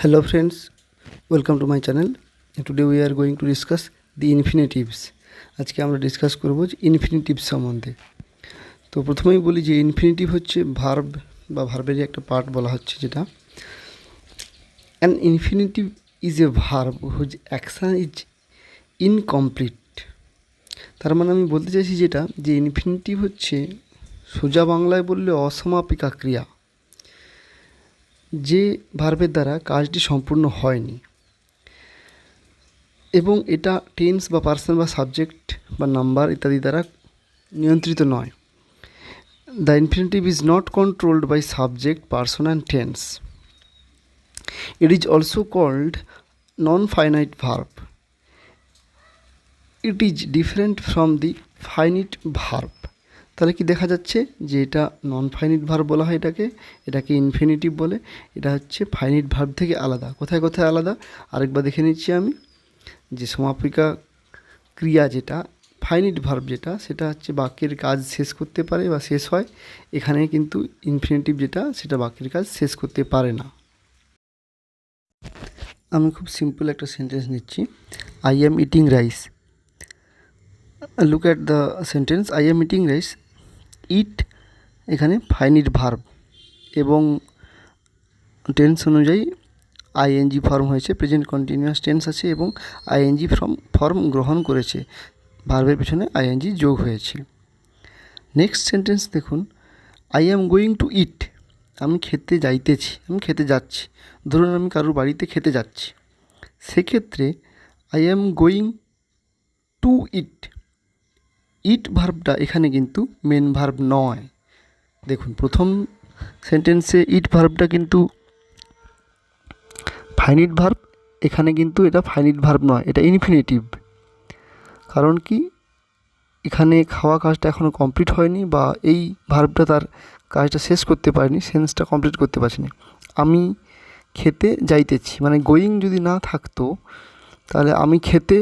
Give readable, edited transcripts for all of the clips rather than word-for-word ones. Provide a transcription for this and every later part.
Hello friends, welcome to my channel. And today we are going to discuss the infinitives. আজকে আমরা discuss করব যে infinitive সম্বন্ধে। তো প্রথমেই বলি যে ইনফিনিটিভ হচ্ছে ভার্ব বা ভার্বের একটা পার্ট বলা হচ্ছে যেটা an infinitive is a verb whose action is incomplete. তার মানে আমি বলতে চাইছি যেটা যে ইনফিনিটিভ হচ্ছে সোজা বাংলায় বললে অসমাপিকা ক্রিয়া, যে ভার্বের দ্বারা কাজটি সম্পূর্ণ হয়নি এবং এটা টেন্স বা পার্সন বা সাবজেক্ট বা নাম্বার ইত্যাদি দ্বারা নিয়ন্ত্রিত নয়। The infinitive is not controlled by subject, person and tense. It is also called non finite verb. It is different from the finite verb. তাহলে কি দেখা যাচ্ছে যে এটা নন ফাইনিট ভার্ব বলা হয় এটাকে ইনফিনিটিভ বলে। এটা হচ্ছে ফাইনিট ভার্ব থেকে আলাদা। কোথায় কোথায় আলাদা আরেকবার দেখে নিচ্ছি আমি। যে সমাপিকা ক্রিয়া যেটা ফাইনিট ভার্ব যেটা সেটা হচ্ছে বাক্যের কাজ শেষ করতে পারে বা শেষ হয়। এখানে কিন্তু ইনফিনিটিভ যেটা সেটা বাক্যের কাজ শেষ করতে পারে না। আমি খুব সিম্পল একটা সেন্টেন্স নিচ্ছি, I am eating rice. Look at the sentence, I am eating rice. Eat এখানে ফাইনিট ভার্ব এবং টেন্স অনুযায়ী আইএনজি ফর্ম হয়েছে, প্রেজেন্ট কন্টিনিউয়াস টেন্স আছে এবং আইএনজি ফর্ম গ্রহণ করেছে, ভার্বের পেছনে আইএনজি যোগ হয়েছে। নেক্সট সেন্টেন্স দেখুন, I am going to eat. আমি খেতে যাইতেছি, আমি খেতে যাচ্ছি। ধরুন আমি কারোর বাড়িতে খেতে যাচ্ছি, সেক্ষেত্রে আই অ্যাম গোয়িং টু ইট। ইট ভার্বটা এখানে কিন্তু মেন ভার্ব নয়। দেখুন প্রথম সেন্টেন্সে ইট ভার্বটা কিন্তু ফাইনিট ভার্ব, এখানে কিন্তু এটা ফাইনিট ভার্ব নয়, এটা ইনফিনিটিভ। কারণ কি, এখানে খাওয়া কাজটা এখনও কমপ্লিট হয়নি বা এই ভার্বটা তার কাজটা শেষ করতে পারেনি, সেন্সটা কমপ্লিট করতে পারছিনি। আমি খেতে যাইতেছি, মানে গোয়িং যদি না থাকতো তাহলে আমি খেতে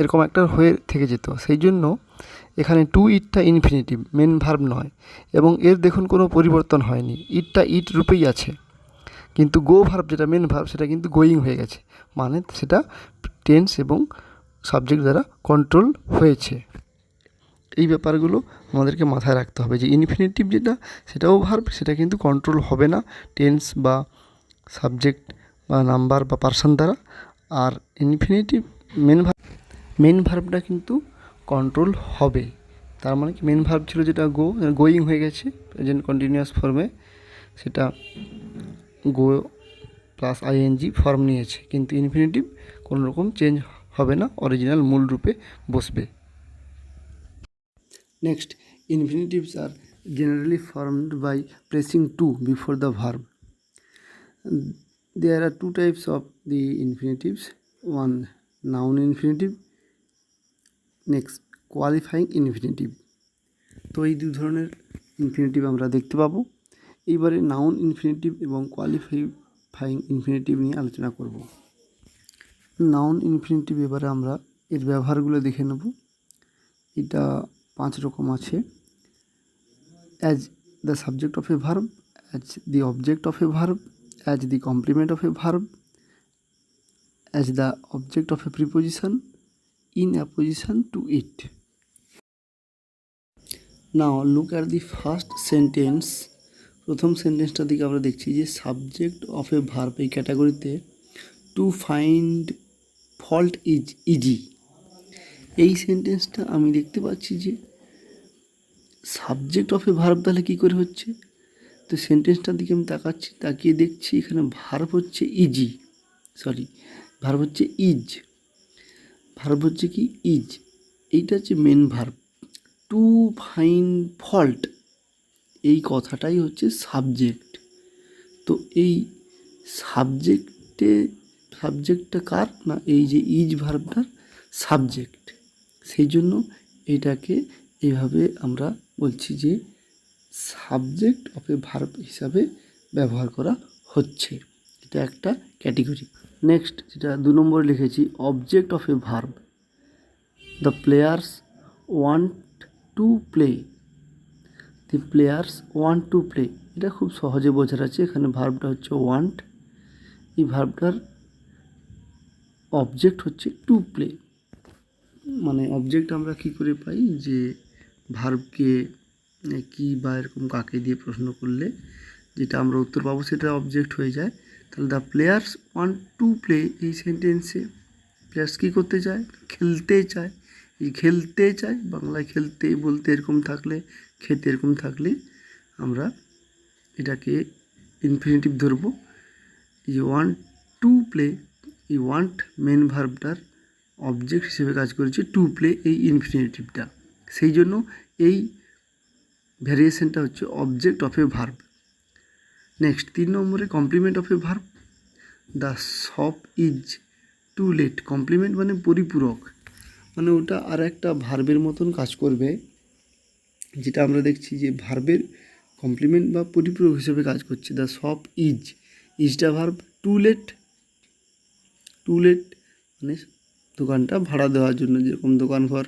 এরকম একটা হয়ে থেকে যেত। সেই জন্য এখানে টু ইটটা ইনফিনিটিভ, মেন ভার্ব নয়, এবং এর দেখুন কোনো পরিবর্তন হয়নি, ইটটা ইট রূপেই আছে। কিন্তু গো ভার্ব যেটা মেন ভার্ব সেটা কিন্তু গোয়িং হয়ে গেছে, মানে সেটা টেন্স এবং সাবজেক্ট দ্বারা কন্ট্রোল হয়েছে। এই ব্যাপারগুলো আমাদেরকে মাথায় রাখতে হবে যে ইনফিনিটিভ যেটা সেটাও ভার্ব, সেটা কিন্তু কন্ট্রোল হবে না টেন্স বা সাবজেক্ট বা নাম্বার বা পার্সন দ্বারা। আর ইনফিনিটিভ মেন ভার্বটা কিন্তু কন্ট্রোল হবে। তার মানে কি, মেন ভার্ব ছিল যেটা গোয়িং হয়ে গেছে প্রেজেন্ট কন্টিনিউয়াস ফর্মে, সেটা গো প্লাস আইএনজি ফর্ম নিয়েছে, কিন্তু ইনফিনিটিভ কোনো রকম চেঞ্জ হবে না, অরিজিনাল মূল রূপে বসবে। Next, infinitives are generally formed by pressing to before the verb. There are two types of the infinitives. One, noun infinitive. Next, qualifying infinitive. তো এই দু ধরনের ইনফিনিটিভ আমরা দেখতে পাবো। এইবারে নাউন ইনফিনিটিভ এবং কোয়ালিফাইং ইনফিনিটিভ নিয়ে আলোচনা করব। নাউন ইনফিনিটিভ এবারে আমরা এর ব্যবহারগুলো দেখে নেব। এটা 5 রকম আছে। As the subject of a verb, as the object of a verb, as the complement of a verb, as the object of a preposition, in opposition to it. Now look at the first sentence. প্রথম সেন্টেন্সটার দিকে আমরা দেখছি যে subject of a verb এই ক্যাটাগরিতে two find fault is easy. এই সেন্টেন্সটা আমি দেখতে পাচ্ছি যে সাবজেক্ট অফ এ ভার্ব তাহলে কী করে হচ্ছে। তো সেন্টেন্সটার দিকে আমি তাকিয়ে দেখছি এখানে ভার্ব হচ্ছে ভার্ব হচ্ছে ইজ। ভার্ব হচ্ছে কি, ইজ। এইটা হচ্ছে main verb. To find fault এই কথাটাই হচ্ছে সাবজেক্ট। তো এই সাবজেক্টটা কার না, এই যে ইজ ভার্বটার সাবজেক্ট। সেই জন্য এটাকে এইভাবে আমরা বলছি যে সাবজেক্ট অফ এ ভার্ব হিসাবে ব্যবহার করা হচ্ছে। এটা একটা ক্যাটেগরি। নেক্সট যেটা 2 নম্বরে লিখেছি, object of a verb. The players want to play. The players want to play, এটা খুব সহজে বোঝার আছে। এখানে ভার্বটা হচ্ছে ওয়ান্ট এই ভার্বটার অবজেক্ট হচ্ছে টু প্লে। মানে অবজেক্ট আমরা কী করে পাই, যে ভার্বকে কি বা এরকম কাকে দিয়ে প্রশ্ন করলে যেটা আমরা উত্তর পাবো সেটা অবজেক্ট হয়ে যায়। তাহলে the players want to play, এই সেন্টেন্সে প্লেয়ার্স কী করতে চায়, খেলতে চায়। এই খেলতে চায় বাংলায় খেলতে বলতে এরকম থাকলে, খেতে এরকম থাকলে আমরা এটাকে ইনফিনিটিভ ধরবো। এই ওয়ান্ট টু প্লে, এই ওয়ান্ট মেন ভার্বটার অবজেক্ট হিসেবে কাজ করেছে টু প্লে এই ইনফিনিটিভটা, সেই জন্য এই ভ্যারিয়েশনটা হচ্ছে object of a verb. Next 3 নম্বরে complement of a verb. The shop is too late, complement মানে পরিপূরক, মানে ওটা আর একটা ভার্বের মতন কাজ করবে, যেটা আমরা দেখছি যে ভার্বের কমপ্লিমেন্ট বা পরিপূরক হিসেবে কাজ করছে। দ্য শপ ইজ, ইজটা verb, to let, to let মানে দোকানটা ভাড়া দেওয়ার জন্য, যেরকম দোকান ঘর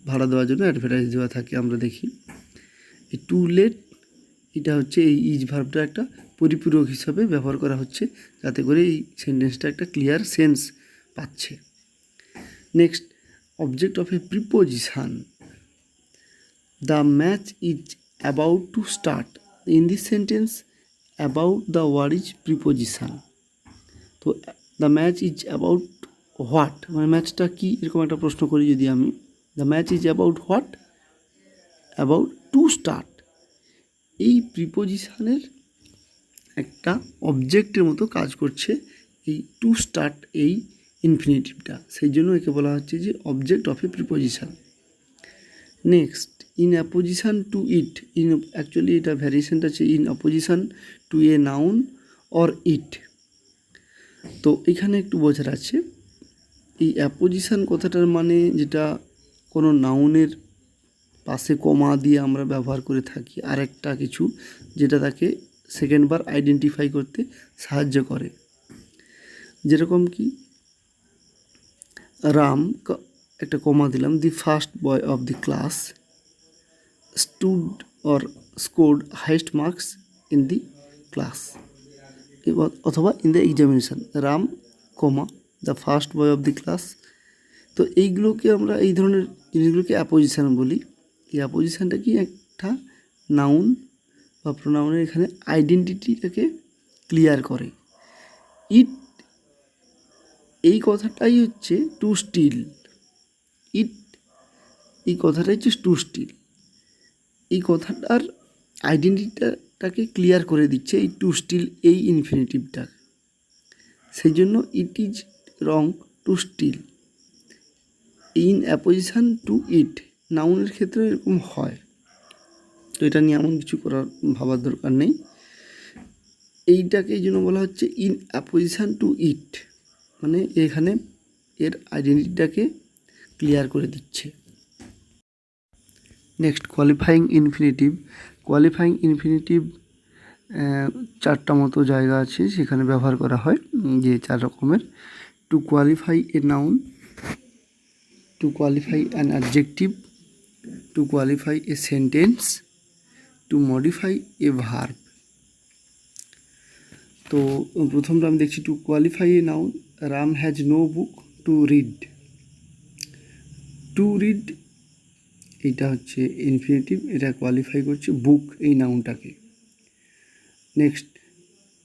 ভাড়া দেওয়ার জন্য অ্যাডভার্টাইজ দেওয়া থাকে আমরা দেখি। এই টু লেট এটা হচ্ছে এই ইজ ভার্বটা একটা পরিপূরক হিসাবে ব্যবহার করা হচ্ছে, যাতে করে এই সেন্টেন্সটা একটা ক্লিয়ার সেন্স পাচ্ছে। Next object of a preposition. The match is about to start, in this sentence about the word is preposition. তো the match is about what, মানে ম্যাচটা কি, এরকম একটা প্রশ্ন করি যদি আমি, the match is about what, about to start. এই প্রিপোজিশনের একটা অবজেক্টের মতো কাজ করছে এই টু স্টার্ট এই ইনফিনিটিভটা, সেই জন্য একে বলা হচ্ছে যে object of a preposition. Next in apposition to it, in actually এটা ভ্যারিয়েশনটা হচ্ছে in opposition to a noun or it. তো এখানে একটু বোঝার আছে, এই অ্যাপোজিশন কথাটার মানে যেটা কোনো নাউনের পাশে কমা দিয়ে আমরা ব্যবহার করে থাকি আর একটা কিছু, যেটা তাকে সেকেন্ডবার আইডেন্টিফাই করতে সাহায্য করে। যেরকম কি রাম একটা কমা দিলাম, the first boy of the class stood or scored highest marks in the class, অথবা in the examination, Ram comma the first boy of the class. তো এইগুলোকে আমরা এই ধরনের জিনিসগুলোকে অ্যাপোজিশন বলি। এই অ্যাপোজিশনটা কি একটা নাউন বা প্রোনাউনের এখানে আইডেন্টিটিটাকে ক্লিয়ার করে। ইট এই কথাটাই হচ্ছে টু স্টিল, ইট এই কথাটাই হচ্ছে টু স্টিল, এই কথাটার আইডেন্টিটিটাকে ক্লিয়ার করে দিচ্ছে এই টু স্টিল এই ইনফিনিটিভটা, সেই জন্য it is wrong to steal in apposition to it. নাউনের ক্ষেত্রে এরকম হয়, তো এটা নিয়ে এমন কিছু করার ভাবার দরকার নেই। এইটাকে এই জন্য বলা হচ্ছে ইন অ্যাপোজিশন টু ইট, মানে এখানে এর আইডেন্টিটিটাকে ক্লিয়ার করে দিচ্ছে। Next qualifying infinitive. Qualifying infinitive 4টা মতো জায়গা আছে সেখানে ব্যবহার করা হয়, যে 4 রকমের। To qualify a noun, to qualify an adjective, to qualify a sentence, to modify a verb. তো প্রথমটা আমি দেখছি to qualify a noun, Ram has no book to read. To read এইটা হচ্ছে ইনফিনিটিভ, এটা কোয়ালিফাই করছে বুক এই নাউনটাকে। Next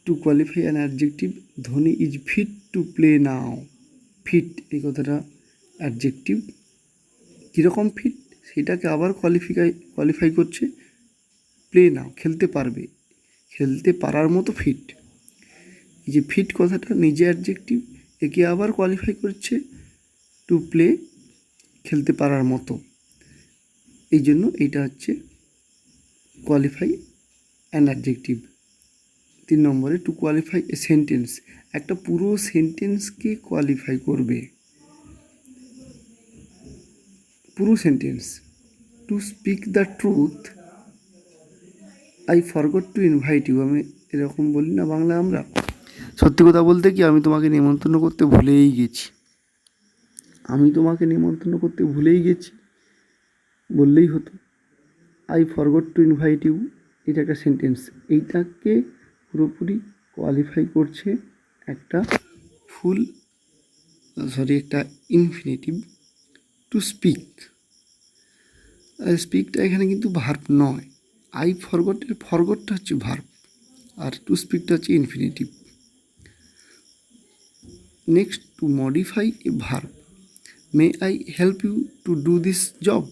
to qualify an adjective, Dhoni is fit to play now. Fit এই কথাটা অ্যাডজেক্টিভ, কীরকম ফিট সেটাকে আবার কোয়ালিফাই করছে, প্লে নাও খেলতে পারবে, খেলতে পারার মতো ফিট। এই যে ফিট কথাটা নিজে অ্যাডজেক্টিভ, একে আবার কোয়ালিফাই করছে টু প্লে খেলতে পারার মতো, এই জন্য এইটা হচ্ছে কোয়ালিফাই অ্যান অ্যাডজেক্টিভ। 3 নম্বরে টু কোয়ালিফাই এ সেন্টেন্স, একটা পুরো সেন্টেন্সকে কোয়ালিফাই করবে, পুরো sentence. To speak the truth I forgot to invite you, আমি এরকম বলি না বাংলা আমরা, সত্যি কথা বলতে কি আমি তোমাকে নিমন্ত্রণ করতে ভুলেই গেছি, আমি তোমাকে নিমন্ত্রণ করতে ভুলেই গেছি বললেই হতো। I forgot to invite you, এটা একটা সেন্টেন্স, এইটাকে পুরোপুরি কোয়ালিফাই করছে একটা একটা ইনফিনিটিভ টু স্পিক। স্পিকটা এখানে কিন্তু ভার্ব নয়, আই ফরগটের ফরগটটা হচ্ছে ভার্ব, আর টু স্পিকটা হচ্ছে infinitive. Next, to modify a verb, may I help you to do this job.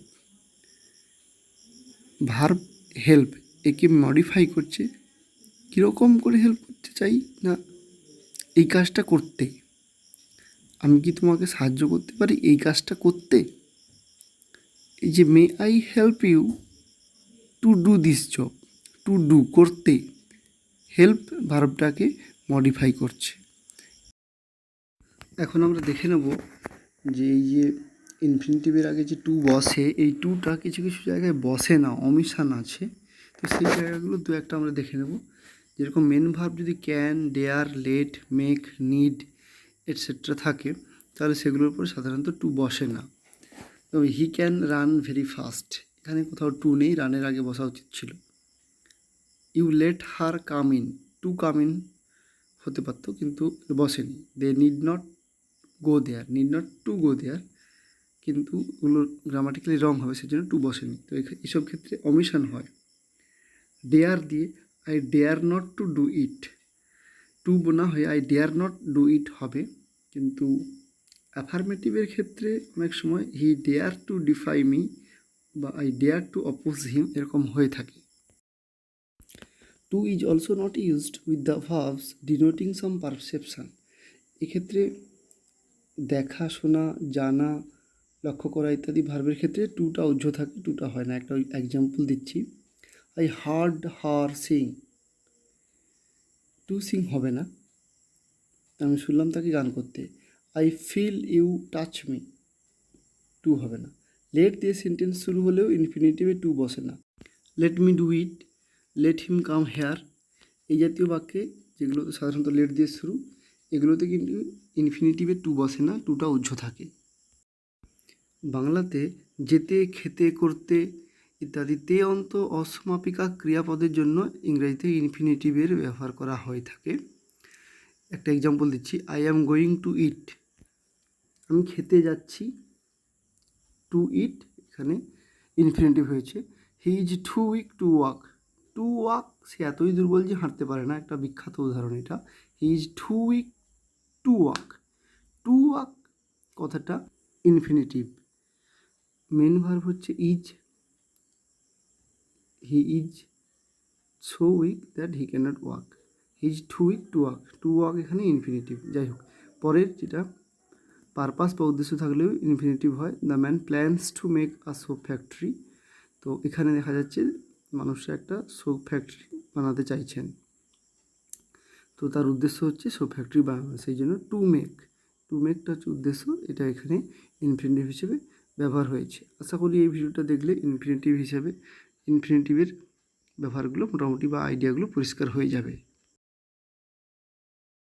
Verb help একে মডিফাই করছে, কীরকম করে হেল্প করতে চাই না, এই কাজটা করতে, আমি কি তোমাকে সাহায্য করতে পারি এই কাজটা করতে। এই যে may I help you to do this job, to do করতে, হেল্প ভার্বটাকে মডিফাই করছে। এখন আমরা দেখে নেব যে এই যে ইনফিনিটিভের আগে যে টু বসে, এই টুটা কিছু কিছু জায়গায় বসে না, অমিশান আছে। তো সেই জায়গাগুলো দু একটা আমরা দেখে নেব। যেরকম মেন ভার্ব যদি can, dare, let, make, need etcetera থাকে, তাহলে সেগুলোর উপর সাধারণত টু বসে না। তো he can run very fast, এখানে কোথাও টু নেই, রানের আগে বসা উচিত ছিল। You let her come in, to come in হতে পারতো কিন্তু বসেনি। They need not go there, need not to go there, কিন্তু ওগুলো গ্রামাটিক্যালি রং হবে, সেজন্য টু বসেনি। তো এইসব ক্ষেত্রে অমিশন হয়। ডেয়ার দিয়ে I dare not to do it, to না হয়ে I dare not do it হবে। কিন্তু অ্যাফার্মেটিভের ক্ষেত্রে অনেক সময় he dare to defy me বা I dare to oppose him এরকম হয়ে থাকে। To is also not used with the verbs denoting some perception, এক্ষেত্রে দেখা, শোনা, জানা, লক্ষ্য করা ইত্যাদি ভার্বের ক্ষেত্রে টুটা উজ্জ্ব থাকে, টুটা হয় না। একটা এক্সাম্পল দিচ্ছি, I heard her sing, to sing হবে না, আমি শুনলাম তাকে গান করতে। I feel you touch me, to হবে না। লেট দিয়ে সেন্টেন্স শুরু হলেও ইনফিনিটিভে টু বসে না। Let me do it, let him come here, এই জাতীয় বাক্যে যেগুলোতে সাধারণত লেট দিয়ে শুরু, এগুলোতে কিন্তু ইনফিনিটিভে টু বসে না, টুটা উজ্জ্ব থাকে। বাংলাতে যেতে, খেতে, করতে ইত্যাদি তে অন্ত অসমাপিকা ক্রিয়াপদের জন্য ইংরেজিতে ইনফিনিটিভের ব্যবহার করা হয়ে থাকে। একটা এক্সাম্পল দিচ্ছি, I am going to eat, আমি খেতে যাচ্ছি, টু ইট এখানে ইনফিনিটিভ হয়েছে। He is too weak to walk, to walk সে এতই দুর্বল যে হাঁটতে পারে না, একটা বিখ্যাত উদাহরণ এটা। He is too weak to walk, to walk কথাটা ইনফিনিটিভ। মেন ভার্ব হচ্ছে is, he is so weak that he can't walk, he is too weak to walk, to walk এখানে ইনফিনিটিভ। যাই হোক, পরের যেটা পারপাস বা উদ্দেশ্য থাকলেও ইনফিনিটিভ হয়। The man plans to make a soap factory, তো এখানে দেখা যাচ্ছে মানুষরা একটা সোপ ফ্যাক্টরি বানাতে চাইছেন, তো তার উদ্দেশ্য হচ্ছে সোপ ফ্যাক্টরি বানানো, সেই জন্য টু মেক, টু মেকটা হচ্ছে উদ্দেশ্য, এটা এখানে ইনফিনিটিভ হিসেবে ব্যবহার হয়েছে। আশা করি এই ভিডিওটা দেখলে ইনফিনিটিভের ব্যবহারগুলো মোটামুটি বা আইডিয়াগুলো পরিষ্কার হয়ে যাবে।